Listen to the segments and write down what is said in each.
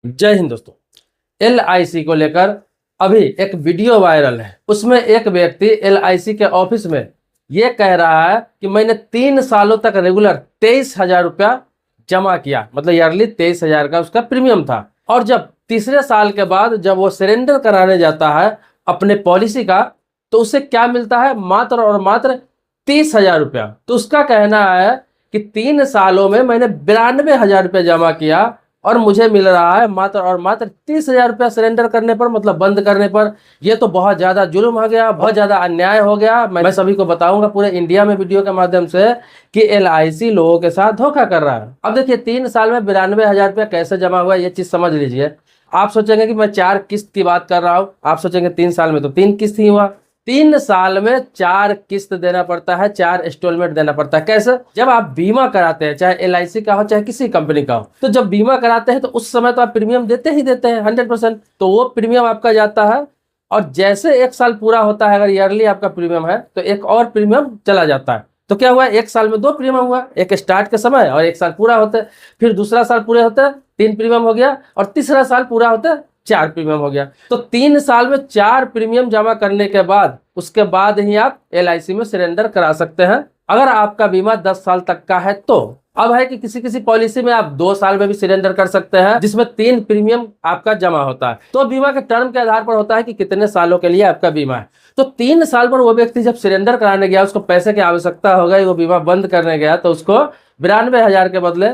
जय हिंद दोस्तों। LIC को लेकर अभी एक वीडियो वायरल है। उसमें एक व्यक्ति LIC के ऑफिस में ये कह रहा है कि मैंने 3 सालों तक रेगुलर 23,000 रुपया जमा किया, मतलब ईयरली 23,000 का उसका प्रीमियम था। और जब तीसरे साल के बाद जब वो सरेंडर कराने जाता है अपने पॉलिसी का, तो उसे क्या मिलता है? मात्र और मात्र 30,000 रुपया। तो उसका कहना है कि 3 सालों में मैंने 92,000 रुपया जमा किया और मुझे मिल रहा है मात्र और मात्र 30,000 रुपया सरेंडर करने पर, मतलब बंद करने पर। यह तो बहुत ज्यादा जुल्म हो गया, बहुत ज्यादा अन्याय हो गया। मैं सभी को बताऊंगा पूरे इंडिया में वीडियो के माध्यम से कि LIC लोगों के साथ धोखा कर रहा है। अब देखिए 3 साल में 92,000 रुपया कैसे जमा हुआ, ये चीज समझ लीजिए। आप सोचेंगे कि मैं 4 किस्त की बात कर रहा हूँ, आप सोचेंगे 3 साल में तो 3 किस्त ही हुआ। 3 साल में 4 किस्त देना पड़ता है, 4 इंस्टॉलमेंट देना पड़ता है। कैसे? जब आप बीमा कराते हैं, चाहे LIC का हो चाहे किसी कंपनी का हो, तो जब बीमा कराते हैं तो उस समय तो आप प्रीमियम देते ही देते हैं 100%। तो वो प्रीमियम आपका जाता है और जैसे 1 साल पूरा होता है, अगर ईयरली आपका प्रीमियम है तो एक और प्रीमियम चला जाता है। तो क्या हुआ? 1 साल में 2 प्रीमियम हुआ, एक स्टार्ट के समय और 1 साल पूरा होते, फिर दूसरा साल पूरे होते 3 प्रीमियम हो गया और तीसरा साल पूरा होते 4 प्रीमियम हो गया। तो 3 साल में 4 प्रीमियम जमा करने के बाद उसके बाद ही आप LIC में सरेंडर करा सकते हैं, अगर आपका बीमा 10 साल तक का है तो। अब है कि किसी किसी पॉलिसी में आप 2 साल में भी सरेंडर कर सकते हैं, जिसमें 3 प्रीमियम आपका जमा होता है। तो बीमा के टर्म के आधार पर होता है कि कितने सालों के लिए आपका बीमा है। तो 3 साल पर वो व्यक्ति जब सरेंडर कराने गया, उसको पैसे की आवश्यकता हो गई, वो बीमा बंद करने गया, तो उसको 92,000 के बदले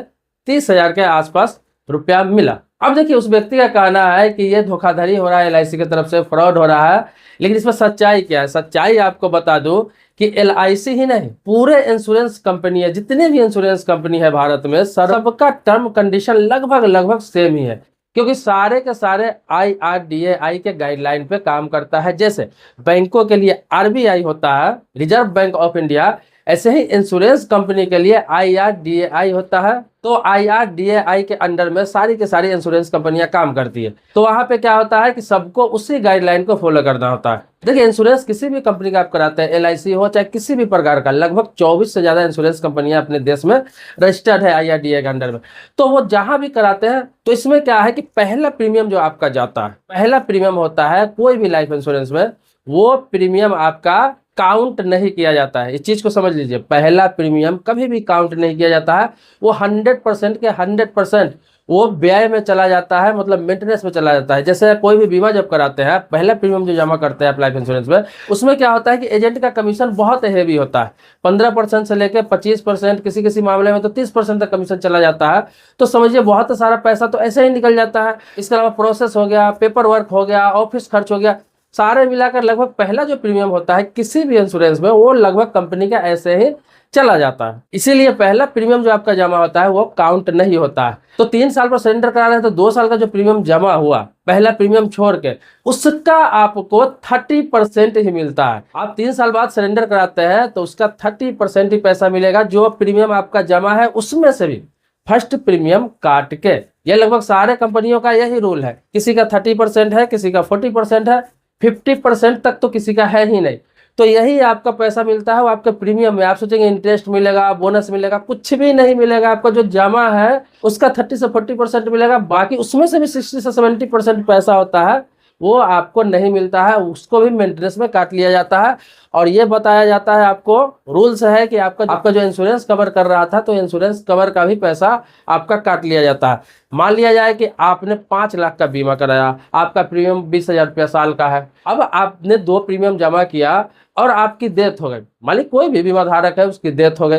30,000 के आसपास रुपया मिला। अब देखिए उस व्यक्ति का कहना है कि ये धोखाधड़ी हो रहा है, LIC की तरफ से फ्रॉड हो रहा है। लेकिन इसमें सच्चाई क्या है? सच्चाई आपको बता दूं कि LIC ही नहीं, पूरे इंश्योरेंस कंपनी है, जितने भी इंश्योरेंस कंपनी है भारत में, सबका टर्म कंडीशन लगभग सेम ही है। क्योंकि सारे के सारे IRDAI के गाइडलाइन पे काम करता है। जैसे बैंकों के लिए RBI होता है, रिजर्व बैंक ऑफ इंडिया, ऐसे ही इंश्योरेंस कंपनी के लिए IRDAI होता है। तो IRDAI के अंडर में सारी के सारी इंश्योरेंस कंपनियां काम करती है। तो वहां पे क्या होता है कि सबको उसी गाइडलाइन को फॉलो करना होता है। देखिए इंश्योरेंस किसी भी कंपनी का आप कराते हैं, LIC हो चाहे किसी भी प्रकार का, लगभग 24 से ज्यादा इंश्योरेंस कंपनियां अपने देश में रजिस्टर्ड है IRDAI के अंडर में। तो वो जहां भी कराते हैं तो इसमें क्या है कि पहला प्रीमियम जो आपका जाता है, पहला प्रीमियम होता है कोई भी लाइफ इंश्योरेंस में, वो प्रीमियम आपका काउंट नहीं किया जाता है। इस चीज को समझ लीजिए, पहला प्रीमियम कभी भी काउंट नहीं किया जाता है। वो 100% के 100% वो व्यय में चला जाता है, मतलब मेंटेनेंस में चला जाता है। जैसे कोई भी बीमा जब कराते हैं, पहला प्रीमियम जो जमा करते हैं आप लाइफ इंश्योरेंस में, उसमें क्या होता है कि एजेंट का कमीशन बहुत हेवी होता है। 15% से लेकर 25%, किसी किसी मामले में तो 30% तक कमीशन चला जाता है। तो समझिए बहुत सारा पैसा तो ऐसे ही निकल जाता है। इसके अलावा प्रोसेस हो गया, पेपर वर्क हो गया, ऑफिस खर्च हो गया, सारे मिलाकर लगभग पहला जो प्रीमियम होता है किसी भी इंश्योरेंस में, वो लगभग कंपनी का ऐसे ही चला जाता है। इसीलिए पहला प्रीमियम जो आपका जमा होता है वो काउंट नहीं होता है। तो 3 साल पर सरेंडर करा रहे हैं तो 2 साल का जो प्रीमियम जमा हुआ पहला प्रीमियम छोड़ के, उसका आपको 30% ही मिलता है। आप 3 साल बाद सरेंडर कराते हैं तो उसका 30% ही पैसा मिलेगा, जो प्रीमियम आपका जमा है उसमें से भी फर्स्ट प्रीमियम काट के। ये लगभग सारे कंपनियों का यही रूल है। किसी का 30% है, किसी का 40% है, 50% तक तो किसी का है ही नहीं। तो यही आपका पैसा मिलता है वो आपके प्रीमियम में। आप सोचेंगे इंटरेस्ट मिलेगा, बोनस मिलेगा, कुछ भी नहीं मिलेगा। आपका जो जमा है उसका 30 से 40% मिलेगा, बाकी उसमें से भी 60 से 70% पैसा होता है वो आपको नहीं मिलता है, उसको भी मेंटेनेंस में काट लिया जाता है। और ये बताया जाता है, आपको रूल्स है कि आपका जो इंश्योरेंस कवर कर रहा था तो इंश्योरेंस कवर का भी पैसा आपका काट लिया जाता है। मान लिया जाए कि आपने 5 लाख का बीमा कराया, आपका प्रीमियम 20,000 रुपया साल का है। अब आपने 2 प्रीमियम जमा किया और आपकी डेथ हो गई, मान ली कोई भी बीमा धारक है उसकी डेथ हो गई,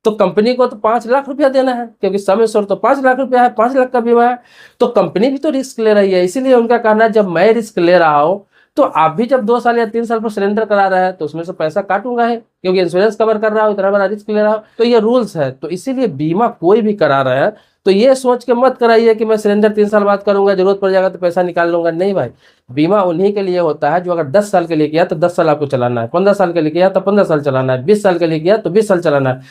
तो कंपनी को तो 5 लाख रुपया देना है, क्योंकि समय स्वर तो 5 लाख रुपया है, 5 लाख का बीमा है। तो कंपनी भी तो रिस्क ले रही है। इसीलिए उनका कहना है जब मैं रिस्क ले रहा हूँ तो आप भी जब 2 साल या 3 साल पर सरेंडर करा रहे हैं तो उसमें से पैसा काटूंगा है, क्योंकि इंश्योरेंस कवर कर रहा हूँ, इतना बड़ा रिस्क ले रहा हूँ। तो ये रूल्स है। तो इसीलिए बीमा कोई भी करा रहे हैं तो ये सोच के मत कराइए कि मैं सरेंडर 3 साल बाद करूंगा, जरूरत पड़ जाएगा तो पैसा निकाल लूंगा। नहीं भाई, बीमा उन्हीं के लिए होता है जो अगर 10 साल के लिए किया तो 10 साल आपको चलाना है, 15 साल के लिए किया तो 15 साल चलाना है, 20 साल के लिए किया तो 20 साल चलाना है।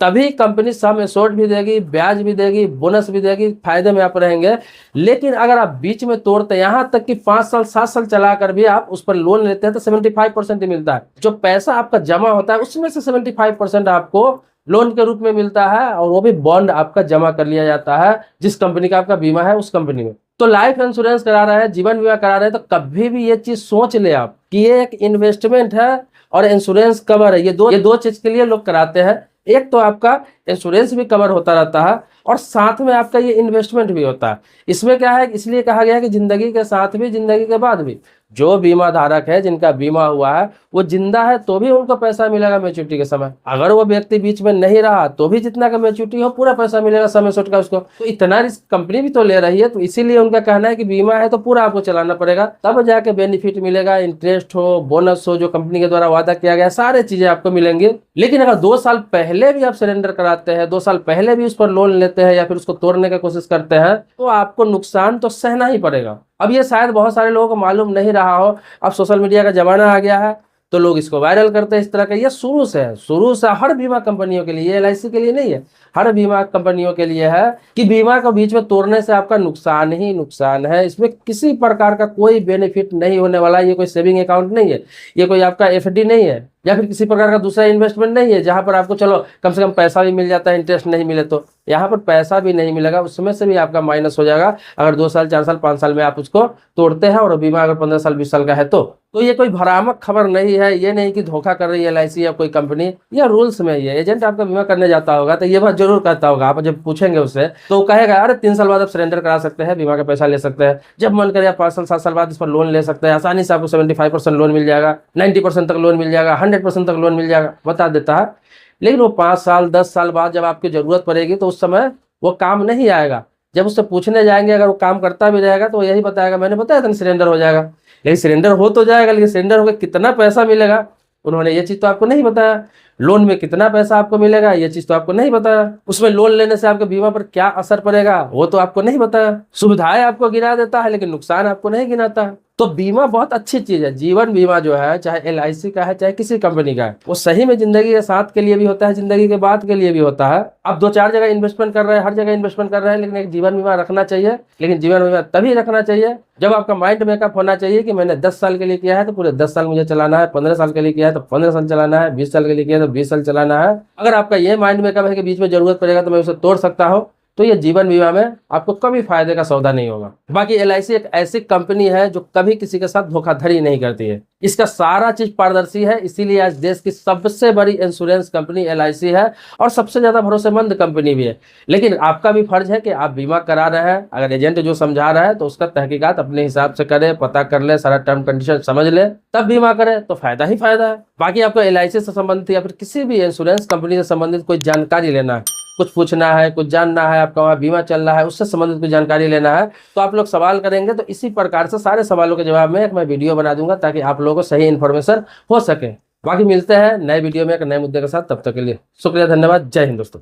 तभी कंपनी सम एश्योर्ड भी देगी, ब्याज भी देगी, बोनस भी देगी, फायदे में आप रहेंगे। लेकिन अगर आप बीच में तोड़ते, यहाँ तक कि 5 साल 7 साल चला कर भी आप उस पर लोन लेते हैं तो 75% ही मिलता है। जो पैसा आपका जमा होता है उसमें से 75% आपको लोन के रूप में मिलता है, और वो भी बॉन्ड आपका जमा कर लिया जाता है जिस कंपनी का आपका बीमा है उस कंपनी में। तो लाइफ इंश्योरेंस करा रहे हैं, जीवन बीमा करा रहे हैं, तो कभी भी ये चीज सोच ले आप कि ये एक इन्वेस्टमेंट है और इंश्योरेंस कवर है। ये दो चीज के लिए लोग कराते हैं। एक तो आपका इंश्योरेंस भी कवर होता रहता है और साथ में आपका ये इन्वेस्टमेंट भी होता है। इसमें क्या है, इसलिए कहा गया है कि जिंदगी के साथ भी जिंदगी के बाद भी जो बीमा धारक है, जिनका बीमा हुआ है, वो जिंदा है तो भी उनको पैसा मिलेगा मैच्योरिटी के समय। अगर वो व्यक्ति बीच में नहीं रहा तो भी जितना का मैच्योरिटी हो पूरा पैसा मिलेगा समय सोच का उसको। तो इतना रिस्क कंपनी भी तो ले रही है, तो इसीलिए उनका कहना है कि बीमा है तो पूरा आपको चलाना पड़ेगा, तब जाके बेनिफिट मिलेगा, इंटरेस्ट हो, बोनस हो, जो कंपनी के द्वारा वादा किया गया, सारे चीजें आपको मिलेंगे। लेकिन अगर 2 साल पहले भी आप सरेंडर कराते हैं, 2 साल पहले भी उस पर लोन लेते हैं या फिर उसको तोड़ने की कोशिश करते हैं, तो आपको नुकसान तो सहना ही पड़ेगा। अब ये शायद बहुत सारे लोगों को मालूम नहीं रहा हो, अब सोशल मीडिया का जमाना आ गया है तो लोग इसको वायरल करते हैं इस तरह का। ये शुरू से हर बीमा कंपनियों के लिए, LIC के लिए नहीं है, हर बीमा कंपनियों के लिए है कि बीमा को बीच में तोड़ने से आपका नुकसान ही नुकसान है। इसमें किसी प्रकार का कोई बेनिफिट नहीं होने वाला। ये कोई सेविंग अकाउंट नहीं है, ये कोई आपका FD नहीं है, या फिर किसी प्रकार का दूसरा इन्वेस्टमेंट नहीं है जहां पर आपको चलो कम से कम पैसा भी मिल जाता है, इंटरेस्ट नहीं मिले तो। यहाँ पर पैसा भी नहीं मिलेगा, उसमें से भी आपका माइनस हो जाएगा अगर 2 साल 4 साल 5 साल में आप उसको तोड़ते हैं और बीमा अगर 15 साल 20 साल का है तो ये कोई भ्रामक खबर नहीं है। ये नहीं कि धोखा कर रही है LIC या कोई कंपनी, या रूल्स में ये एजेंट आपका बीमा करने जाता होगा तो ये बात जरूर कहता होगा। आप जब पूछेंगे उससे तो कहेगा अरे 3 साल बाद आप सरेंडर करा सकते हैं, बीमा का पैसा ले सकते हैं, जब मन करे आप 5 साल 7 साल बाद इस पर लोन ले सकते हैं, आसानी से आपको 75% लोन मिल जाएगा, 90% तक लोन मिल जाएगा, 100% तक लोन मिल जाएगा, बता देता है। लेकिन वो 5 साल 10 साल बाद जब आपकी जरूरत पड़ेगी तो उस समय वो काम नहीं आएगा। जब उससे पूछने जाएंगे अगर वो काम करता भी रहेगा तो यही बताएगा मैंने बताया था सरेंडर हो जाएगा। लेकिन सरेंडर हो तो जाएगा, लेकिन सरेंडर होकर कितना पैसा मिलेगा उन्होंने ये चीज तो आपको नहीं बताया। लोन में कितना पैसा आपको मिलेगा ये चीज तो आपको नहीं बताया। उसमें लोन लेने से आपके बीमा पर क्या असर पड़ेगा वो तो आपको नहीं बताया। सुविधाएं आपको गिना देता है लेकिन नुकसान आपको नहीं गिनाता है। तो बीमा बहुत अच्छी चीज है। जीवन बीमा जो है चाहे LIC का है चाहे किसी कंपनी का है, वो सही में जिंदगी के साथ के लिए भी होता है, जिंदगी के बाद के लिए भी होता है। अब 2-4 जगह इन्वेस्टमेंट कर रहे हैं, हर जगह इन्वेस्टमेंट कर रहे हैं, लेकिन एक जीवन बीमा रखना चाहिए। लेकिन जीवन बीमा तभी रखना चाहिए जब आपका माइंड मेकअप होना चाहिए कि मैंने 10 साल के लिए किया है तो पूरे 10 साल मुझे चलाना है, 15 साल के लिए किया है तो 15 साल चलाना है, 20 साल के लिए किया है तो 20 साल चलाना है। अगर आपका ये माइंड मेकअप है कि बीच में जरूरत पड़ेगा तो मैं उसे तोड़ सकता हूँ, तो ये जीवन बीमा में आपको कभी फायदे का सौदा नहीं होगा। बाकी LIC एक ऐसी कंपनी है जो कभी किसी के साथ धोखाधड़ी नहीं करती है। इसका सारा चीज पारदर्शी है, इसीलिए आज देश की सबसे बड़ी इंश्योरेंस कंपनी LIC है और सबसे ज्यादा भरोसेमंद कंपनी भी है। लेकिन आपका भी फर्ज है कि आप बीमा करा रहे हैं, अगर एजेंट जो समझा रहा है तो उसका तहकीकात अपने हिसाब से करे, पता कर ले, सारा टर्म कंडीशन समझ ले, तब बीमा करे तो फायदा ही फायदा है। बाकी आपको LIC से संबंधित या फिर किसी भी इंश्योरेंस कंपनी से संबंधित कोई जानकारी लेना है, कुछ पूछना है, कुछ जानना है, आपका वहाँ बीमा चल रहा है उससे संबंधित कुछ जानकारी लेना है, तो आप लोग सवाल करेंगे तो इसी प्रकार से सारे सवालों के जवाब में एक मैं वीडियो बना दूंगा ताकि आप लोगों को सही इन्फॉर्मेशन हो सके। बाकी मिलते हैं नए वीडियो में एक नए मुद्दे के साथ, तब तक के लिए शुक्रिया, धन्यवाद, जय हिंद दोस्तों।